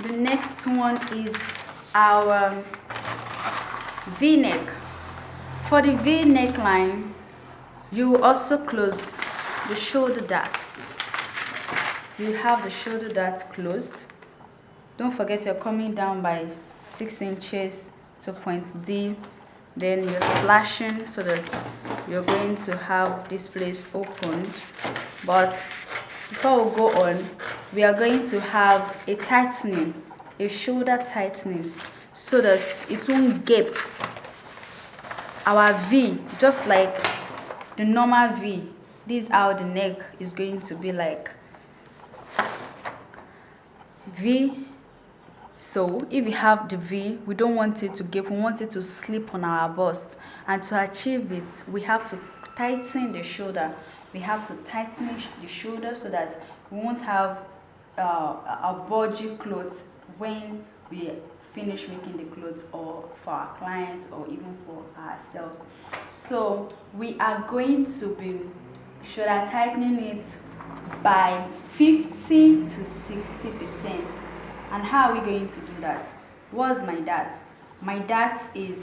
The next one is our V-neck. For the V neckline, you also close the shoulder darts. You have the shoulder darts closed. Don't forget you're coming down by 6 inches to point D. Then you're slashing so that you're going to have this place open. But before we go on, we are going to have a tightening, a shoulder tightening, so that it won't gape our V, just like the normal V. This is how the neck is going to be like V. So if we have the V, we don't want it to gape, we want it to slip on our bust. And to achieve it, we have to tighten the shoulder. We have to tighten the shoulder so that we won't have a bulgy clothes when we finish making the clothes, or for our clients, or even for ourselves. So we are going to be shoulder tightening it by 50 to 60%. And how are we going to do that? What's my dart? My dart is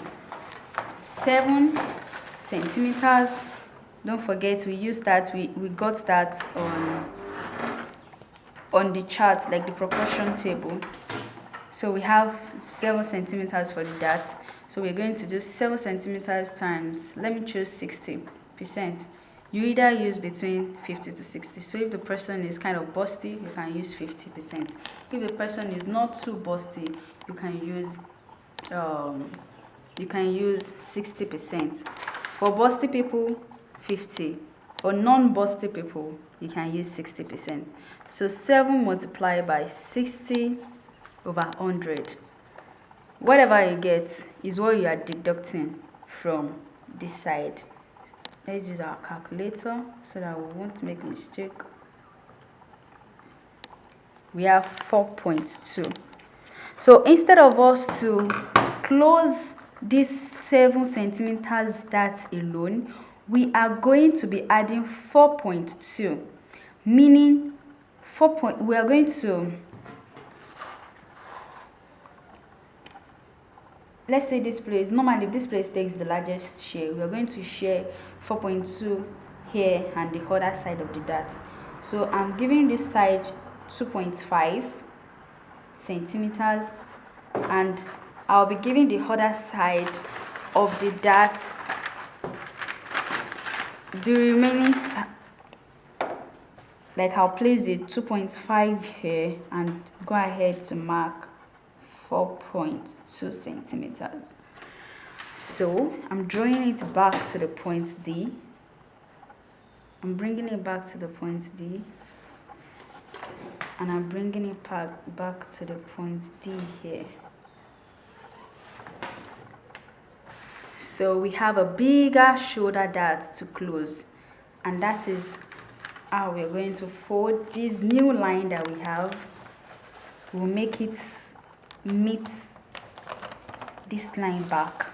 7 centimeters. Don't forget, we use that, we got that on the chart, like the proportion table. So we have 7 centimeters for the dart. So we're going to do 7 centimeters times, let me choose 60%. You either use between 50 to 60. So if the person is kind of busty, you can use 50%. If the person is not too busty, you can use 60%. For busty people, 50. For non-busty people, you can use 60%. So 7 multiplied by 60 over 100. Whatever you get is what you are deducting from this side. Let's use our calculator so that we won't make mistake. We have 4.2. So instead of us to close this 7 centimeters dart alone, we are going to be adding 4.2, meaning we are going to, let's say this place, normally this place takes the largest share, we are going to share 4.2 here and the other side of the dart. So I'm giving this side 2.5 centimeters, and I'll be giving the other side of the dart the remaining like I'll place the 2.5 here and go ahead to mark 4.2 centimeters. So I'm drawing it back to the point D. I'm bringing it back to the point D, and I'm bringing it back to the point D here. So we have a bigger shoulder dart to close, and that is how we're going to fold this new line that we have. We'll make it meet this line back,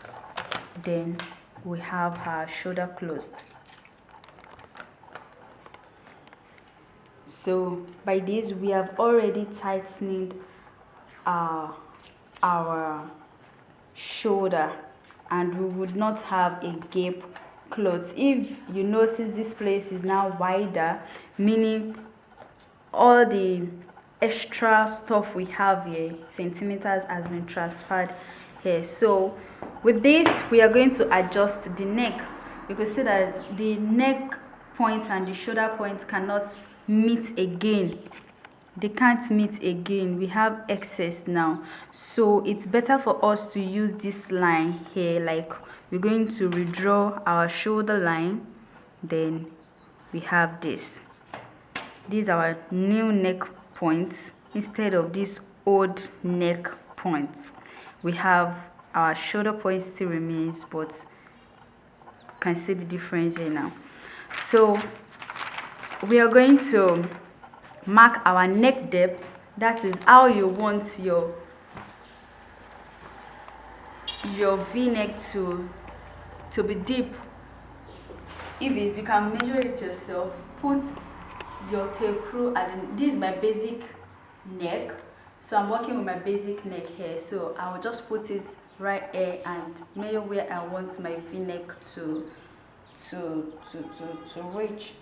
then we have our shoulder closed. So by this we have already tightened our shoulder, and we would not have a gap clothes. If you notice, this place is now wider, meaning all the extra stuff we have here, centimeters, has been transferred here. So with this we are going to adjust the neck. You can see that the neck point and the shoulder point cannot meet again. They can't meet again. We have excess now, so it's better for us to use this line here. Like, we're going to redraw our shoulder line, then we have this. These are our new neck points instead of this old neck points. We have our shoulder point still remains, but you can see the difference here now. So we are going to mark our neck depth. That is how you want your v-neck to be deep. If it, you can measure it yourself. Put your tape rule at this is my basic neck, So I'm working with my basic neck here, so I will just put it right here and measure where I want my v-neck to reach.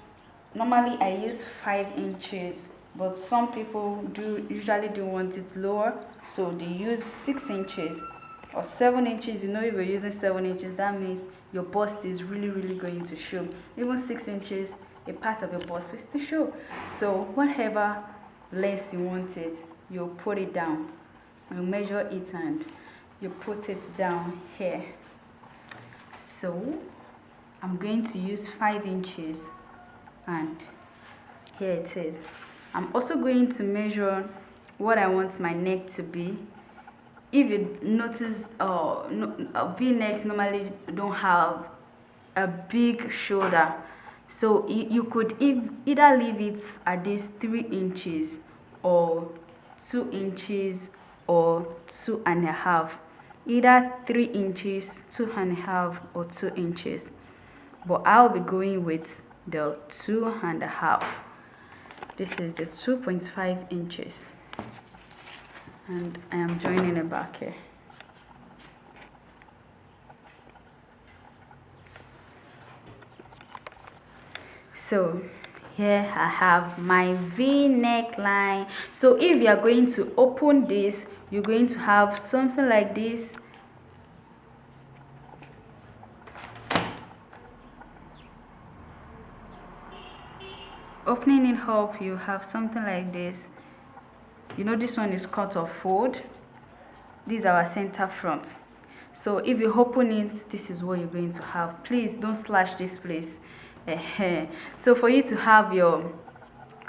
Normally I use 5 inches, but some people usually do want it lower, so they use 6 inches or 7 inches. You know, if you're using 7 inches, that means your bust is really going to show. Even 6 inches, a part of your bust will still show. So whatever length you want it, you put it down, you measure it and you put it down here. So I'm going to use 5 inches and here it is. I'm also going to measure what I want my neck to be. If you notice, v-necks normally don't have a big shoulder, so you could either leave it at this 3 inches or 2 inches or 2.5, either 3 inches, 2.5 or 2 inches, but I'll be going with the 2.5. This is the 2.5 inches and I am joining it back here. So here I have my V neckline. So if you are going to open this, you're going to have something like this. Opening it up, you have something like this. You know, this one is cut or fold. This is our center front. So if you open it, this is what you're going to have. Please don't slash this place. So for you to have your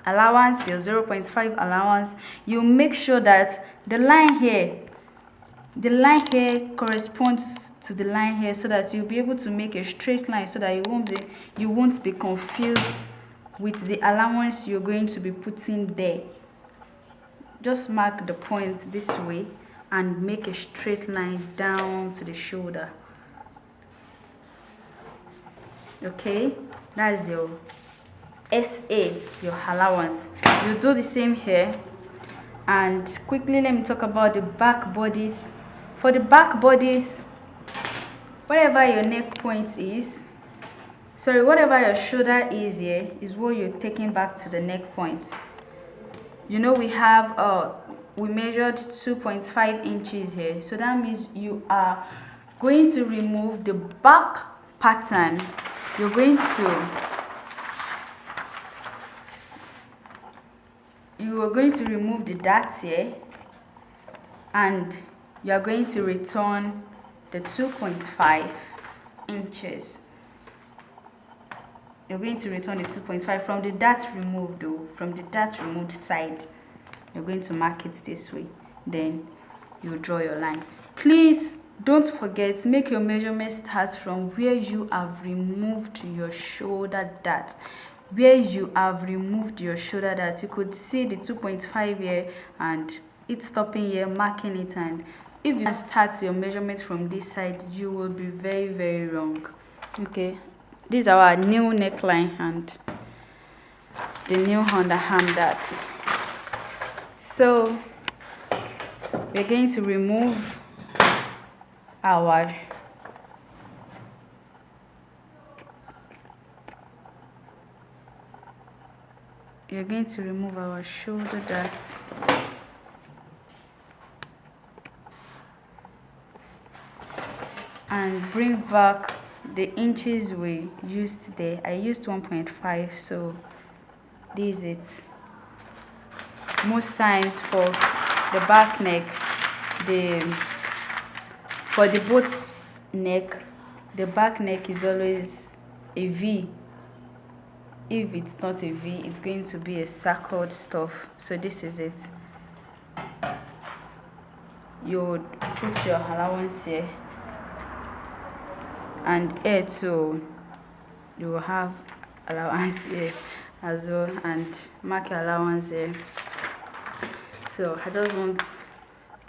allowance, your 0.5 allowance, you make sure that the line here corresponds to the line here, so that you'll be able to make a straight line, so that you won't be confused with the allowance you're going to be putting there. Just mark the point this way and make a straight line down to the shoulder. Okay, that's your SA, your allowance. You do the same here. And quickly, let me talk about the back bodies. For the back bodies, whatever your neck point is, whatever your shoulder is here, is what you're taking back to the neck point. You know, we measured 2.5 inches here, so that means you are going to remove the back pattern. You're going to remove the darts here, and you are going to return the 2.5 inches. You're going to return the 2.5 from the dart removed, though, from the dart removed side. You're going to mark it this way, then you draw your line. Please don't forget, make your measurement start from where you have removed your shoulder dart. Where you have removed your shoulder dart, you could see the 2.5 here and it's stopping here, marking it. And if you start your measurement from this side, you will be very wrong. Okay, this is our new neckline and the new underarm dart. So we're going to remove our shoulder dart. And bring back the inches we used there. I used 1.5, so this is it. Most times for the back neck, for the both neck, the back neck is always a V. If it's not a V, it's going to be a circled stuff. So this is it. You would put your allowance here, and here too you will have allowance here as well, and mark your allowance here. So I just want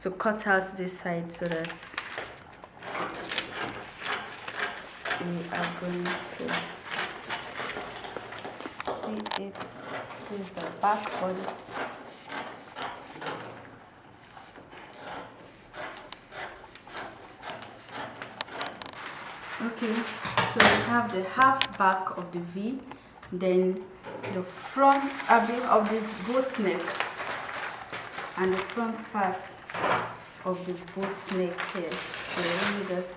to cut out this side so that we are going to see it. This is the back bodies. Okay, so we have the half back of the V, then the front of the boat neck, and the front part of the boat neck here. So let me just